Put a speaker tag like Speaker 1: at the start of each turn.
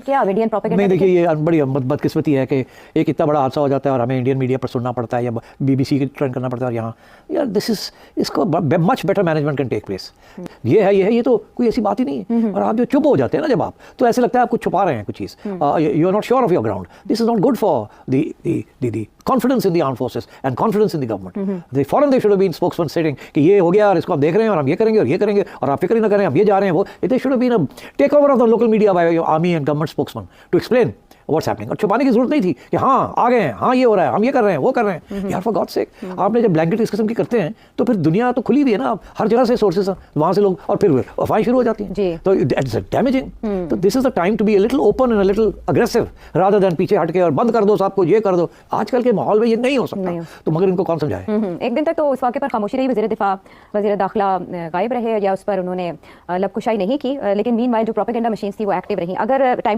Speaker 1: क्या Indian propaganda?
Speaker 2: नहीं, देखिए ये बड़ी बदकिस्मती है कि एक इतना बड़ा हादसा हो जाता है और हमें इंडियन मीडिया पर सुनना पड़ता है या BBC की ट्रेंड करना पड़ता है। और यहाँ यार इसको much better management can take place. ये है, ये तो कोई ऐसी बात ही नहीं है। और आप जो चुप हो जाते हैं ना जब आप, तो ऐसे लगता है आप कुछ छुपा रहे हैं कुछ चीज़, you are not sure of your ground. This is not good for the confidence in the armed forces and confidence in the government. They foreign they should have been spokesman setting कि ये हो गया और इसको हम देख रहे हैं और हम ये करेंगे और ये करेंगे और आप फिक्र ही ना करें, हम ये जा रहे हैं वो। They should have been a takeover of the local media by army and government spokesman to explain what's happening. और छुपाने की जरूरत नहीं थी कि हाँ आ गए हैं, हाँ ये हो रहा है, हम ये कर रहे हैं, वो कर रहे हैं। यार फॉर गॉड सेक, आपने जब ब्लैंकेट इस किस्म की करते हैं तो फिर दुनिया तो खुली भी है ना, हर जगह से सोर्सेस हैं, वहाँ से लोग, और फिर अफवाहें शुरू हो जाती हैं। तो इट्स डैमेजिंग। तो this is the time to be a little open and a little aggressive rather than पीछे हट के और बंद कर दो सब कुछ, ये कर दो। आजकल के माहौल में ये नहीं हो सकता। तो मगर इनको कौन समझाए?
Speaker 1: एक दिन तक तो इस वाक़े पर खामोशी रही, वज़ीर दिफा वज़ीर दाखिला गायब रहे या उस पर उन्होंने लबकुशाई नहीं की, लेकिन मीनवाइल जो प्रोपेगेंडा मशीन्स थी वो एक्टिव रही। अगर टाइम